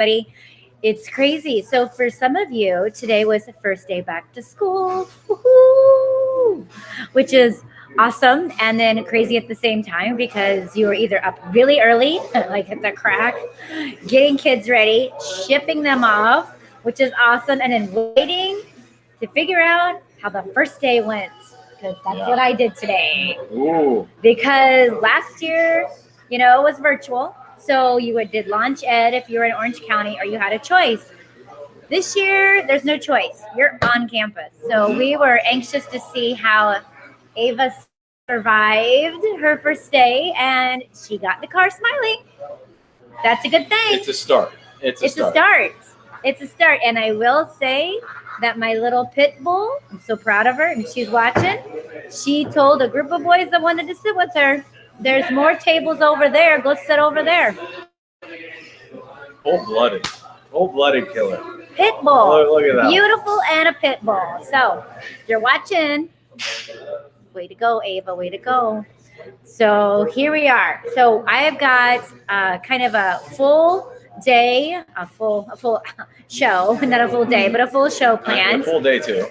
everybody. It's crazy. So for some of you, today was the first day back to school, woohoo, which is awesome and then crazy at the same time because you were either up really early, like at the crack, getting kids ready, shipping them off, which is awesome, and then waiting to figure out how the first day went because that's what I did today. Ooh. Because last year, it was virtual. So did launch ed if you were in Orange County or you had a choice. This year, there's no choice. You're on campus. So we were anxious to see how Ava survived her first day and she got in the car smiling. That's a good thing. It's a start. It's a start. It's a start. And I will say that my little pit bull, I'm so proud of her, and she's watching. She told a group of boys that wanted to sit with her, there's more tables over there. Go sit over there. Cold-blooded killer. Pit bull. Look at that. Beautiful and a pit bull. So, if you're watching, way to go, Ava. Way to go. So, here we are. So, I have got kind of a full day, a full show, not a full day, but a full show planned. A full day too.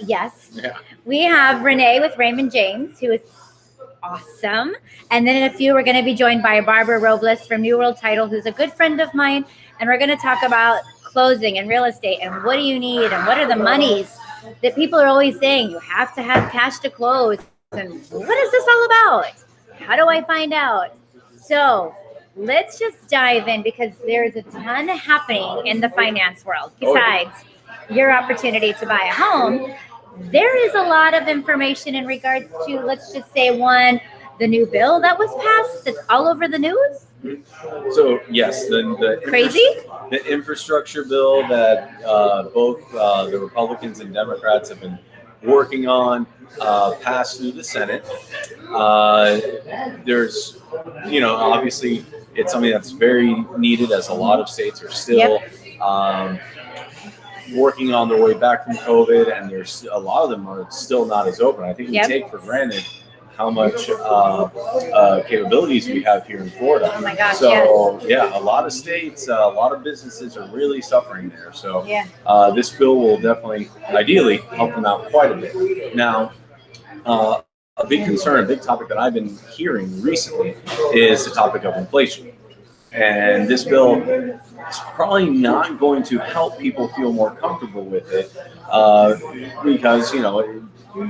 Yes. Yeah. We have Renee with Raymond James, who is awesome. And then in a few, we're going to be joined by Barbara Robles from New World Title, who's a good friend of mine. And we're going to talk about closing and real estate and what do you need and what are the monies that people are always saying you have to have cash to close. And what is this all about? How do I find out? So let's just dive in because there's a ton happening in the finance world besides your opportunity to buy a home. There is a lot of information in regards to, let's just say, the new bill that was passed that's all over the news. So yes, the infrastructure bill that both the Republicans and Democrats have been working on passed through the Senate. There's, obviously it's something that's very needed as a lot of states are still working on their way back from COVID, and there's a lot of them are still not as open. I think we take for granted how much capabilities we have here in Florida. Oh my gosh! So a lot of states, a lot of businesses are really suffering there. So this bill will definitely, ideally, help them out quite a bit. Now, a big concern, a big topic that I've been hearing recently is the topic of inflation. And this bill is probably not going to help people feel more comfortable with it because,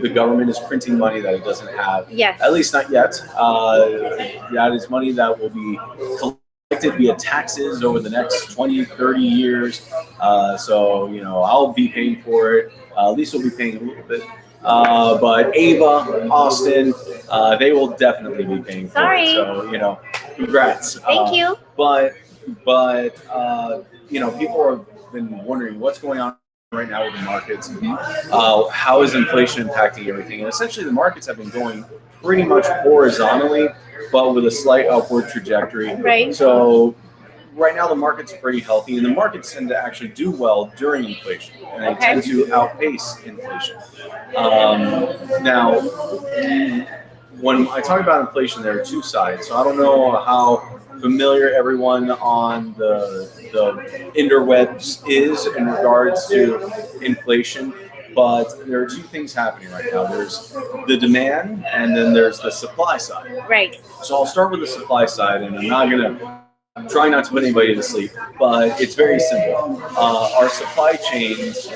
the government is printing money that it doesn't have. Yes. At least not yet. That is money that will be collected via taxes over the next 20, 30 years. So, I'll be paying for it. Lisa will be paying a little bit. But Ava, Austin, they will definitely be paying for it. So, congrats. Thank you. But people have been wondering what's going on right now with the markets. How is inflation impacting everything? And essentially, the markets have been going pretty much horizontally, but with a slight upward trajectory. Right. So right now, the markets are pretty healthy, and the markets tend to actually do well during inflation, and they tend to outpace inflation. Now, when I talk about inflation, there are two sides. So I don't know how familiar everyone on the interwebs is in regards to inflation, but there are two things happening right now. There's the demand, and then there's the supply side. Right. So I'll start with the supply side, and I'm trying not to put anybody to sleep, but it's very simple. Our supply chains,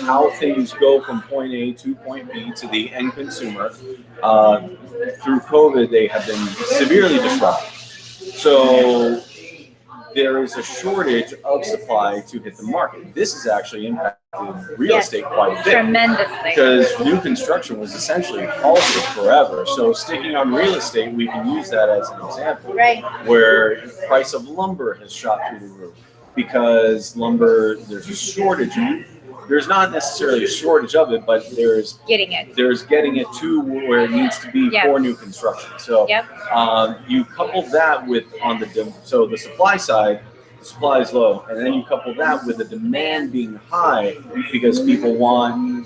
how things go from point A to point B to the end consumer, through COVID, they have been severely disrupted. So there is a shortage of supply to hit the market. This has actually impacted real estate quite a bit. Tremendously. Because new construction was essentially halted forever. So sticking on real estate, we can use that as an example. Right. Where the price of lumber has shot through the roof. Because lumber, there's a shortage. There's not necessarily a shortage of it, but there's getting it to where it needs to be for new construction. So you couple that with so the supply side, the supply is low, and then you couple that with the demand being high because people want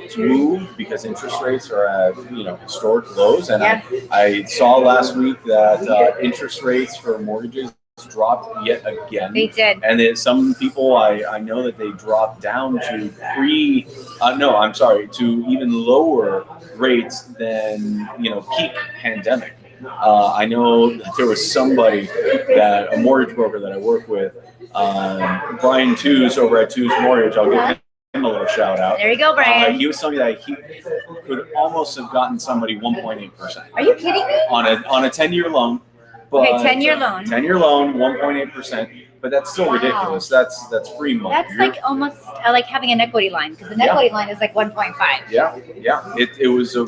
to move because interest rates are at historic lows. And I saw last week that interest rates for mortgages dropped yet again. They did. And then some people, I know that they dropped down to to even lower rates than, peak pandemic. I know that there was somebody a mortgage broker that I work with, Brian Tews over at Tews Mortgage. I'll give him a little shout out. There you go, Brian. He was telling me that he could almost have gotten somebody 1.8%. Are you kidding me? On a 10-year loan. But, 10-year loan. 10-year loan, 1.8%. But that's still ridiculous. That's free money. That's like almost like having an equity line, because the equity line is like 1.5. Yeah. It was a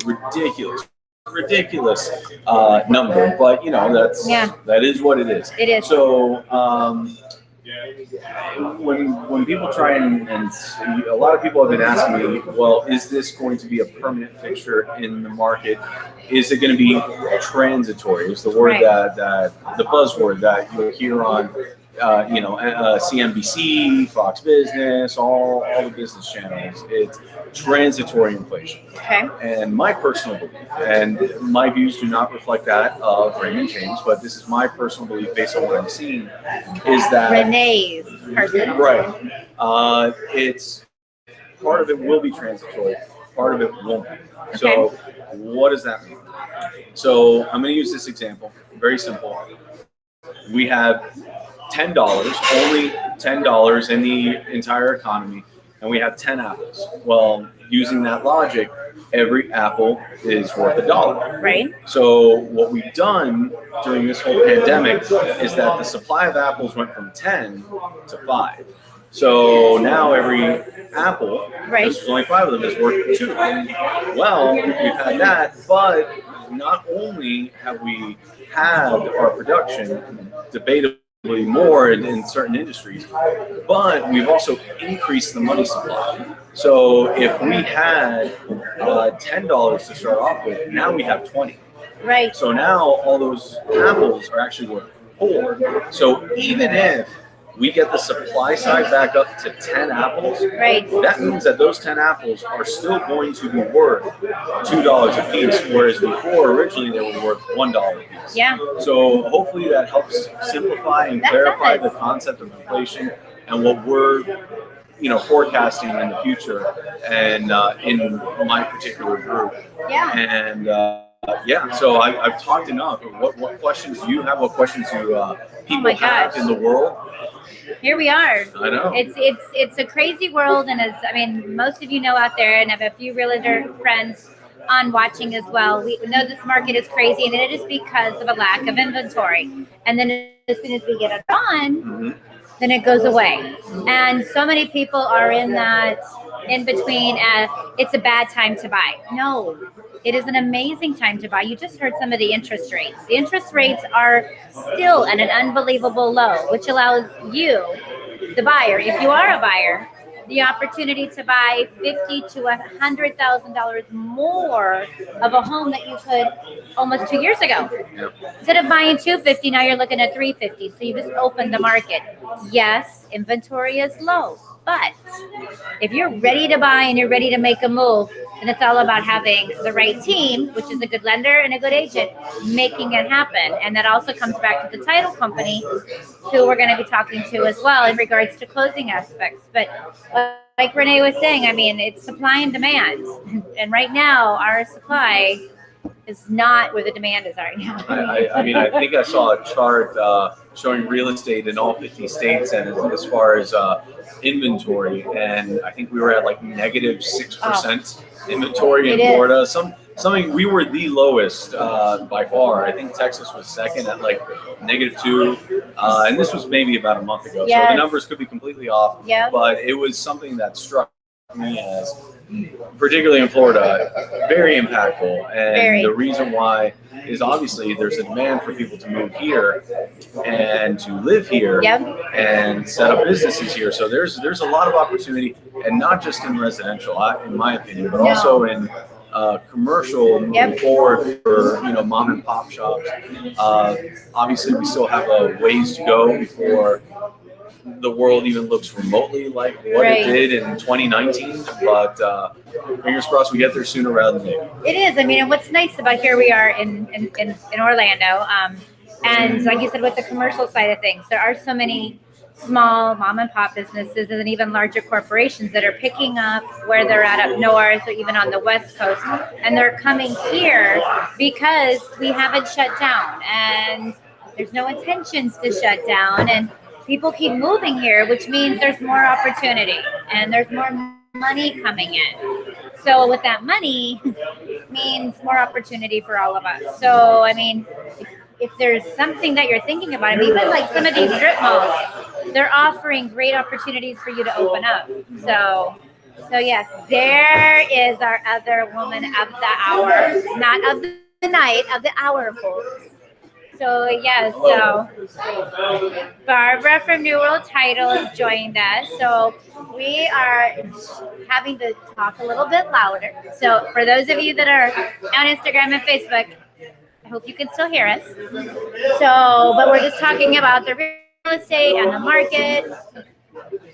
ridiculous number, but that is what it is. It is. So when people try and a lot of people have been asking me, well, is this going to be a permanent fixture in the market? Is it going to be transitory? Is the word that the buzzword that you'll hear on CNBC, Fox Business, all the business channels? It's transitory inflation. Okay. And my personal belief, and my views do not reflect that of Raymond James, but this is my personal belief based on what I'm seeing, is that Renee's personal. Right. It's part of it will be transitory, part of it won't be. Okay. So what does that mean? So I'm going to use this example. Very simple. We have $10, only $10 in the entire economy, and we have 10 apples. Well, using that logic, every apple is worth $1. Right. So what we've done during this whole pandemic is that the supply of apples went from 10 to 5. So now every apple, there's only 5 of them, is worth 2. Well, we've had that, but not only have we had our production debatably more in certain industries, but we've also increased the money supply. So if we had $10 to start off with, now we have 20. Right. So now all those apples are actually worth 4. So even if we get the supply side back up to 10 apples, that means that those 10 apples are still going to be worth $2 a piece, whereas before, originally, they were worth $1 a piece. Yeah. So hopefully that helps simplify and clarify the concept of inflation and what we're forecasting in the future and in my particular group. Yeah. And so I've talked enough. What questions do you have? What questions do people have in the world? Here we are. I know. It's a crazy world, and most of you know out there, and I have a few realtor friends on watching as well. We know this market is crazy, and it is because of a lack of inventory. And then as soon as we get it on, then it goes away. And so many people are in that in between. It's a bad time to buy. No. It is an amazing time to buy. You just heard some of the interest rates. The interest rates are still at an unbelievable low, which allows you, the buyer, if you are a buyer, the opportunity to buy $50,000 to $100,000 more of a home that you could almost 2 years ago. Yep. Instead of buying $250,000, now you're looking at $350,000. So you just opened the market. Yes, inventory is low. But if you're ready to buy and you're ready to make a move, then it's all about having the right team, which is a good lender and a good agent, making it happen. And that also comes back to the title company, who we're going to be talking to as well in regards to closing aspects. But like Renee was saying, it's supply and demand. And right now, our supply is not where the demand is right now. I think I saw a chart showing real estate in all 50 states, and as far as inventory, and I think we were at like negative 6% inventory in Florida. Something we were the lowest by far. I think Texas was second at like -2, and this was maybe about a month ago. So the numbers could be completely off. But it was something that struck me as, particularly in Florida, very impactful. And the reason why is obviously there's a demand for people to move here and to live here and set up businesses here. So there's a lot of opportunity, and not just in residential, in my opinion, but also in commercial moving forward for mom and pop shops. Obviously, we still have a ways to go before the world even looks remotely like what it did in 2019, but fingers crossed we get there sooner rather than later. It is. And what's nice about here we are in Orlando, And like you said, with the commercial side of things, there are so many small mom and pop businesses and even larger corporations that are picking up where they're at up north or even on the West Coast. And they're coming here because we haven't shut down and there's no intentions to shut down. And people keep moving here, which means there's more opportunity and there's more money coming in. So with that money means more opportunity for all of us. So, I mean, if there's something that you're thinking about, I mean, even like some of these strip malls, they're offering great opportunities for you to open up. So yes, there is our other woman of the hour, not of the night, of the hour, folks. So yes, so Barbara from New World Title has joined us. So we are having to talk a little bit louder. So for those of you that are on Instagram and Facebook, I hope you can still hear us. So, but we're just talking about the real estate and the market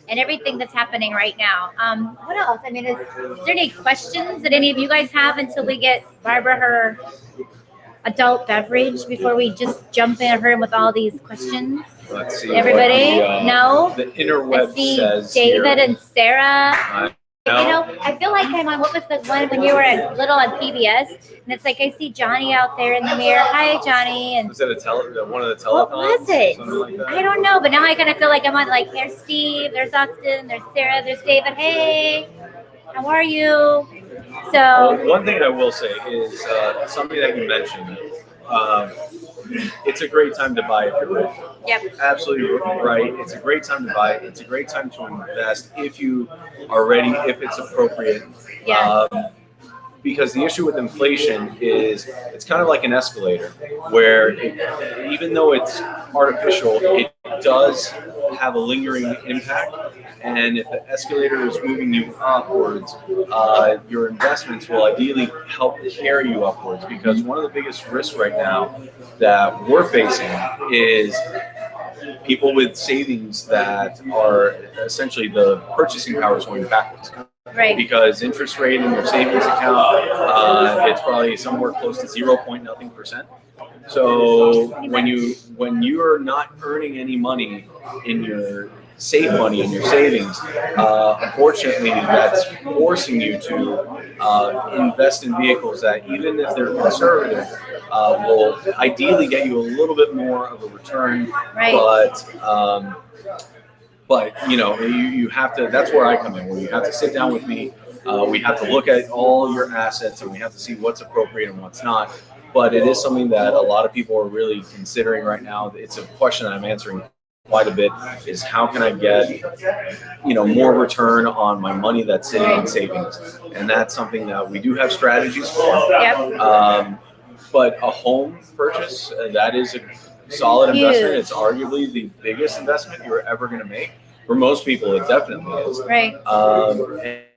and everything that's happening right now. What else? I mean, is there any questions that any of you guys have until we get Barbara her adult beverage before we just jump in her with all these questions? Let's see. Everybody? No? The interweb I see says David here. and Sarah. You know, I feel like I'm on, what was the one when you were little on PBS? And it's like I see Johnny out there in the mirror. Hi, Johnny. And was it one of the telethons? what was it? Like that? I don't know, but now I kind of feel like I'm on, like, there's Steve, there's Austin, there's Sarah, there's David. Hey, how are you? So Well, one thing I will say is something that you mentioned. It's a great time to buy if you're ready. yep, Absolutely right. It's a great time to buy. It's a great time to invest if you are ready, if it's appropriate. yes, Because the issue with inflation is it's kind of like an escalator where even though it's artificial, it does have a lingering impact. And if the escalator is moving you upwards, your investments will ideally help carry you upwards. Because one of the biggest risks right now that we're facing is people with savings that are essentially the purchasing power is going backwards. right, Because interest rate in your savings account, it's probably somewhere close to 0.nothing%. So when you're not earning any money in your save money in your savings, unfortunately, that's forcing you to invest in vehicles that, even if they're conservative, will ideally get you a little bit more of a return. right. But you have to. That's where I come in. Where you have to sit down with me. We have to look at all your assets, and we have to see what's appropriate and what's not. But it is something that a lot of people are really considering right now. It's a question I'm answering quite a bit. Is how can I get more return on my money that's sitting in savings? And that's something that we do have strategies for. Yep. But a home purchase, that is a solid Huge. investment. It's arguably the biggest investment you're ever going to make. For most people, it definitely is. Right.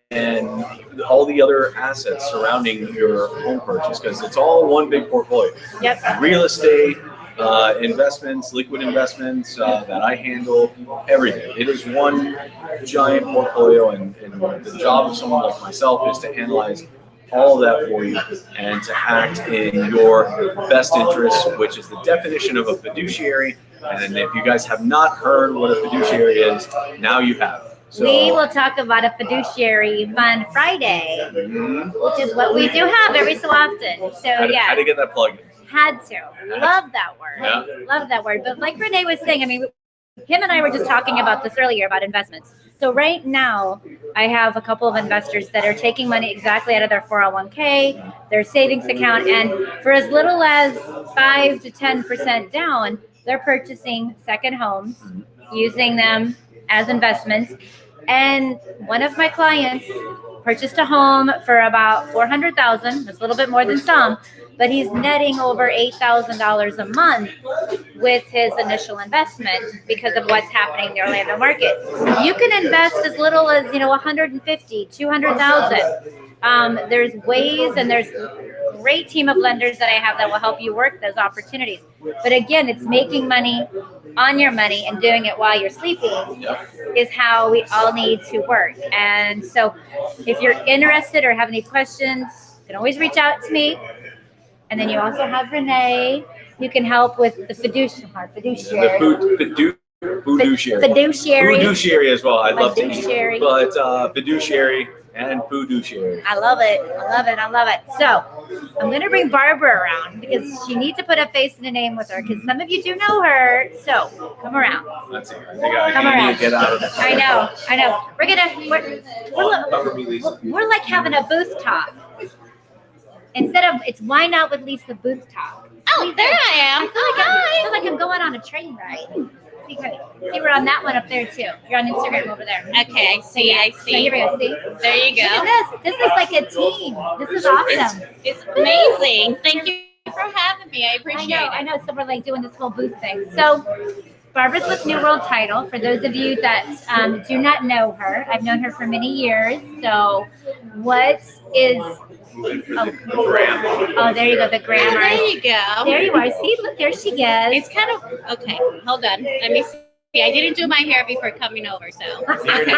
And all the other assets surrounding your home purchase, because it's all one big portfolio. Yep. Real estate, investments, liquid investments that I handle, everything. It is one giant portfolio, and the job of someone like myself is to analyze all of that for you and to act in your best interest, which is the definition of a fiduciary. And if you guys have not heard what a fiduciary is, now you have. So, we will talk about a fiduciary fun Friday, which is what we do have every so often. So how to get that plug in. had to. Love that word. Yeah. Love that word. But like Renee was saying, I mean, him and I were just talking about this earlier about investments. So right now, I have a couple of investors that are taking money exactly out of their 401k, their savings account, and for as little as 5 to 10% down, they're purchasing second homes, using them as investments. And one of my clients purchased a home for about $400,000. It's a little bit more than some, but he's netting over $8,000 a month with his initial investment because of what's happening in the Orlando market. You can invest as little as, $150,000, $200,000. There's ways, and there's a great team of lenders that I have that will help you work those opportunities. But again, it's making money on your money and doing it while you're sleeping is how we all need to work. And so if you're interested or have any questions, you can always reach out to me. And then you also have Renee. You can help with the fiduciary. Fiduciary. Fiduciary as well. I'd love to eat. Fiduciary. But fiduciary and fiduciary. I love it. I love it. I love it. So I'm going to bring Barbara around because she needs to put a face and a name with her because some of you do know her. So come around. That's it. I think I need to get out of this. I know. We're like having a booth talk. Instead of it's why not with Lisa booth talk. Oh, there I am. I feel like I'm going on a train ride. See, we're on that one up there too. You're on Instagram over there. Okay, I see. So here we go. See? There you Look go. at this. This is like a team. This is awesome. It's amazing. Thank you for having me. I appreciate it. I know. So we're like doing this whole booth thing. So Barbara's with New World Title. For those of you that do not know her, I've known her for many years. So what is... Oh, there you go. The grammar. There you go. There you are. See, look, there she goes. It's kind of okay. Hold on. Let me see. I didn't do my hair before coming over, so. Okay.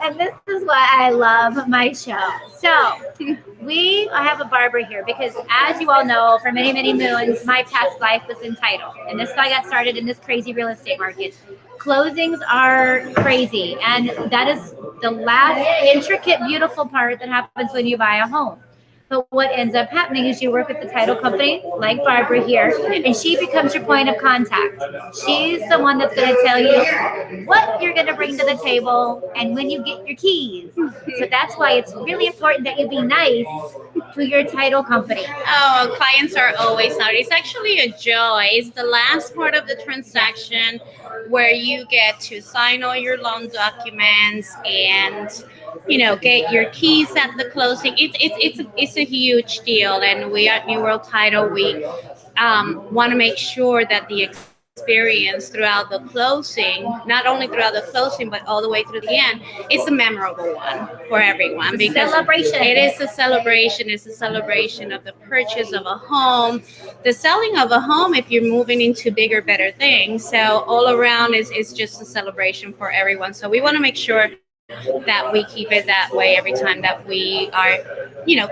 And this is why I love my show. So I have a Barbara here because, as you all know, for many, many moons, my past life was in title, and this is how I got started in this crazy real estate market. Closings are crazy, and that is the last intricate, beautiful part that happens when you buy a home. But what ends up happening is you work with the title company, like Barbara here, and she becomes your point of contact. She's the one that's going to tell you what you're going to bring to the table and when you get your keys. So that's why it's really important that you be nice to your title company. Oh, clients are always nice. It's actually a joy. It's the last part of the transaction where you get to sign all your loan documents and get your keys at the closing. It's a huge deal, and we at New World Title we want to make sure that the experience throughout the closing, not only throughout the closing but all the way through the end, it's a memorable one for everyone because celebration. It is a celebration. It's a celebration of the purchase of a home, the selling of a home if you're moving into bigger, better things. So all around is just a celebration for everyone. So we want to make sure that we keep it that way every time that we are,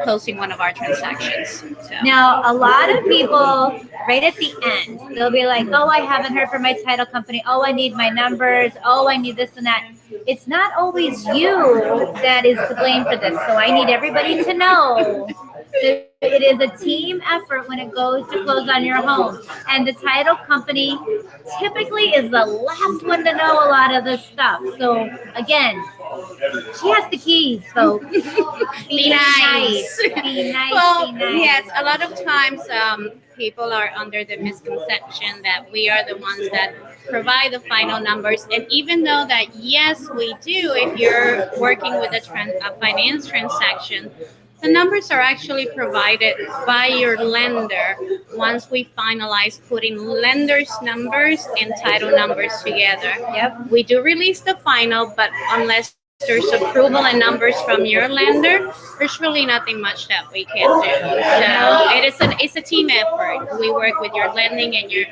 closing one of our transactions. So. Now, a lot of people, right at the end, they'll be like, oh, I haven't heard from my title company. Oh, I need my numbers. Oh, I need this and that. It's not always you that is to blame for this. So I need everybody to know that it is a team effort when it goes to close on your home. And the title company typically is the last one to know a lot of this stuff. So again, she has the keys, folks. Be nice. Be nice. Well, be nice. yes, a lot of times people are under the misconception that we are the ones that provide the final numbers. And even though that, yes, we do, if you're working with a finance transaction, the numbers are actually provided by your lender once we finalize putting lender's numbers and title numbers together. Yep. We do release the final, but unless there's approval and numbers from your lender, there's really nothing much that we can do. So it's a team effort. We work with your lending and your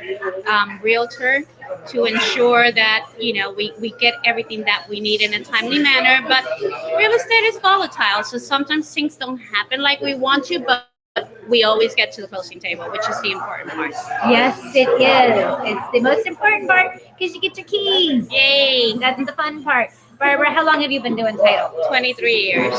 realtor to ensure that we get everything that we need in a timely manner. But real estate is volatile, so sometimes things don't happen like we want to, but we always get to the closing table, which is the important part. Yes, it is. It's the most important part because you get your keys. Yay! That's the fun part. Barbara, how long have you been doing title? 23 years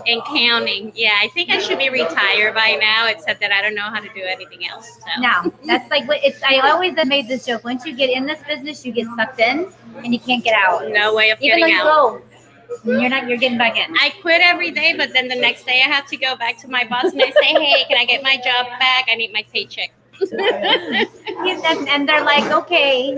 and counting. Yeah, I think I should be retired by now, except that I don't know how to do anything else. So. No, that's like what it's. I always have made this joke. Once you get in this business, you get sucked in and you can't get out. No way of Even getting though out. you're getting back in. I quit every day, but then the next day I have to go back to my boss and I say, hey, can I get my job back? I need my paycheck. And they're like, okay,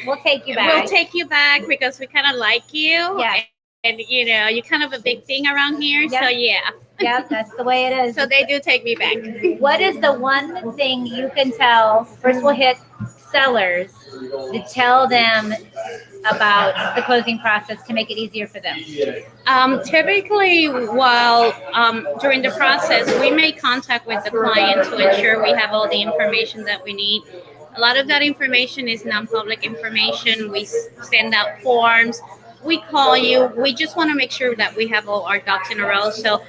we'll take you back. We'll take you back because we kind of like you. Yeah. And you're kind of a big thing around here. Yep. So, yeah. Yep, that's the way it is. So they do take me back. What is the one thing you can tell? First, we'll hit sellers to tell them about the closing process to make it easier for them. Typically, while during the process, we make contact with the client to ensure we have all the information that we need. A lot of that information is non-public information. We send out forms. we call you. We just want to make sure that we have all our ducks in a row. So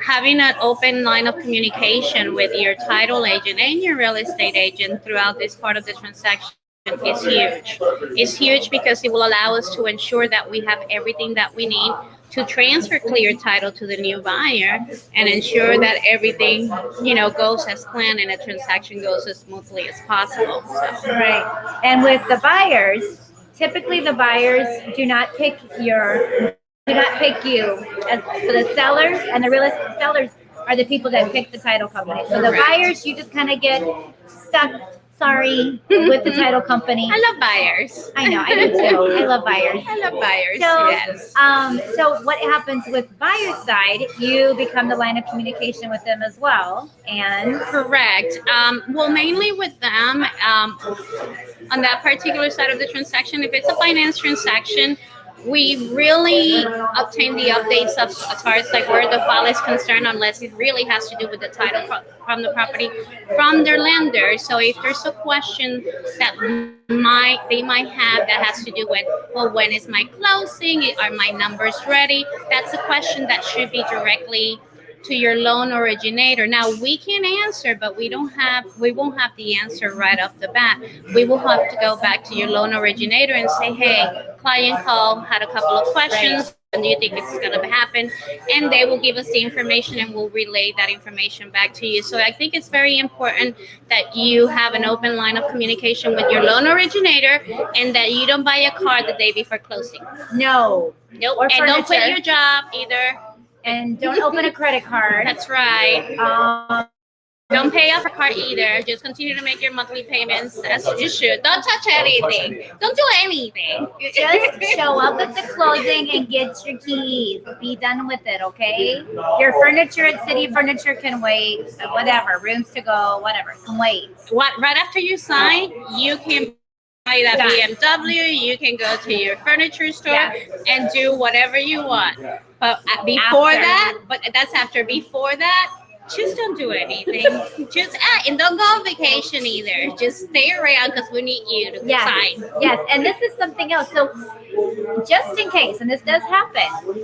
having an open line of communication with your title agent and your real estate agent throughout this part of the transaction is huge. It's huge because it will allow us to ensure that we have everything that we need to transfer clear title to the new buyer and ensure that everything, goes as planned and the transaction goes as smoothly as possible. So. Right. And with the buyers, typically the buyers do not pick you. So the sellers and the real estate sellers are the people that pick the title company. So the buyers, you just kind of get stuck. Sorry, with the title company. I love buyers. I know, I do too. I love buyers. I love buyers. So, yes. So what happens with buyer's side? You become the line of communication with them as well, and correct. Well, mainly with them on that particular side of the transaction. If it's a finance transaction, we really obtain the updates of as far as like where the file is concerned, unless it really has to do with the title from the property from their lender. So if there's a question that they might have that has to do with, well, when is my closing? Are my numbers ready? That's a question that should be directly to your loan originator. Now we can answer, but we won't have the answer right off the bat. We will have to go back to your loan originator and say, hey, client call, had a couple of questions. When do you think it's going to happen? And they will give us the information and we'll relay that information back to you. So I think it's very important that you have an open line of communication with your loan originator and that you don't buy a car the day before closing. No. Nope. Or and furniture. Don't quit your job either. And don't open a credit card. That's right. Don't pay off a car either. Just continue to make your monthly payments as you should. Don't touch anything. Don't do anything. Just show up at the closing and get your keys. Be done with it, okay? Your furniture at City Furniture can wait. Whatever. Rooms to go, whatever. Can wait. Right after you sign, you can buy that BMW. You can go to your furniture store and do whatever you want. But that's after. Before that, just don't do anything. And don't go on vacation either. Just stay around because we need you to sign. Yes, and this is something else. So just in case, and this does happen,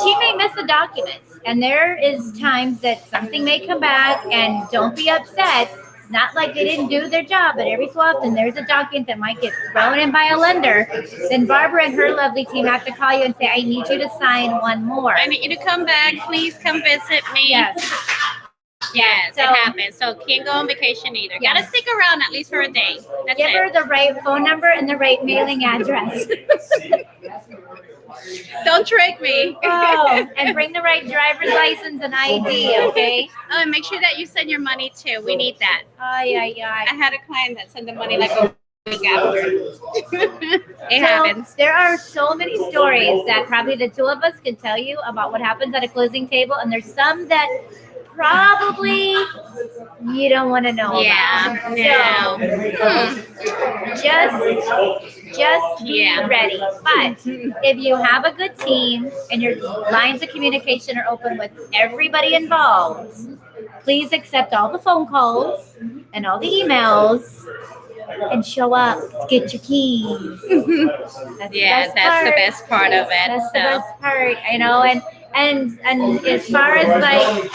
she may miss the documents. And there is times that something may come back, and don't be upset. It's not like they didn't do their job, but every so often there's a document that might get thrown in by a lender. Then Barbara and her lovely team have to call you and say, I need you to sign one more. I need you to come back. Please come visit me. Yes, it happens. So can't go on vacation either. Yes. Gotta stick around at least for a day. That's Give her the right phone number and the right mailing address. Don't trick me. Oh, and bring the right driver's license and ID, okay? Oh, and make sure that you send your money too. We need that. I had a client that sent the money like a week after. It happens. There are so many stories that probably the two of us can tell you about what happens at a closing table, and there's some that probably you don't want to know about. No. Just be ready. But if you have a good team and your lines of communication are open with everybody involved, please accept all the phone calls and all the emails and show up to get your keys. That's the best part of it. That's the best part, and as far as like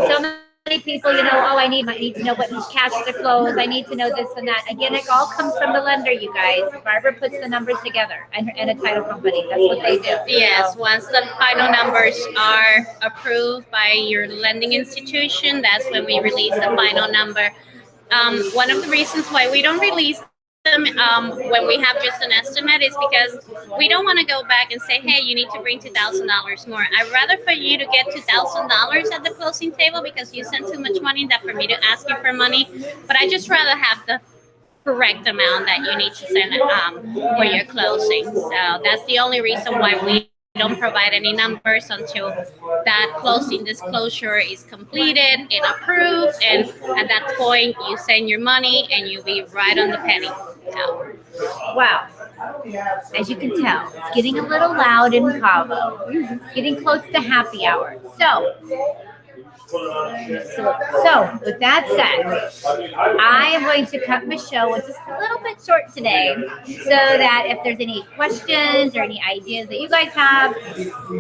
so many people, I need to know what cash to close. I need to know this and that. Again, it all comes from the lender, you guys. Barbara puts the numbers together and a title company. That's what they do. Yes, once the final numbers are approved by your lending institution, that's when we release the final number. One of the reasons why we don't release them when we have just an estimate is because we don't want to go back and say, hey, you need to bring $2,000 more. I'd rather for you to get $2,000 at the closing table because you sent too much money than for me to ask you for money. But I just rather have the correct amount that you need to send for your closing. So that's the only reason why we don't provide any numbers until that closing disclosure is completed and approved, and at that point you send your money and you'll be right on the penny. So. Wow. As you can tell, it's getting a little loud in Cabo. It's getting close to happy hour. So So, with that said, I am going to cut my show just a little bit short today so that if there's any questions or any ideas that you guys have,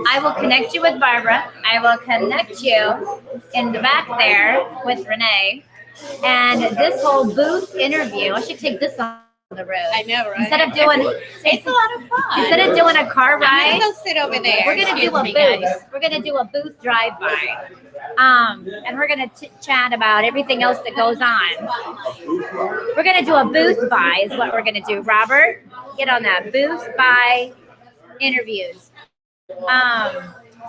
I will connect you with Barbara. I will connect you in the back there with Renee. And this whole booth interview, I should take this on the road. I know, right? Instead of doing It's a lot of fun. instead of doing a car I'm ride, gonna go sit over there. we're gonna do Excuse a me, guys. booth. We're gonna do a booth drive-by, and we're gonna chat about everything else that goes on. We're gonna do a booth buy, is what we're gonna do. Robert, get on that booth buy interviews.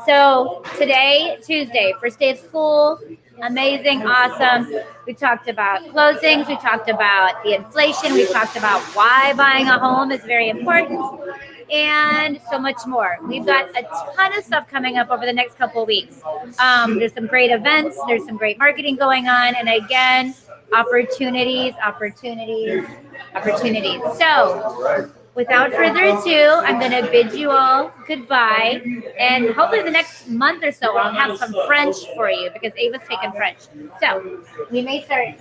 So today, Tuesday, first day of school. Amazing, awesome. We talked about closings. We talked about the inflation. We talked about why buying a home is very important, and so much more. We've got a ton of stuff coming up over the next couple of weeks. There's some great events. There's some great marketing going on, and again, opportunities. So, without further ado, I'm going to bid you all goodbye. And hopefully the next month or so, I'll have some French for you because Ava's taking French. So we may start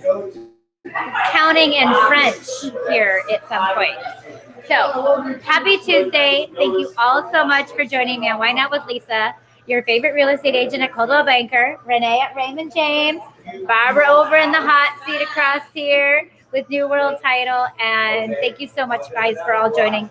counting in French here at some point. So happy Tuesday. Thank you all so much for joining me on Why Not with Lisa, your favorite real estate agent at Coldwell Banker, Renee at Raymond James, Barbara over in the hot seat across here with New World Title. And thank you so much, guys, for all joining.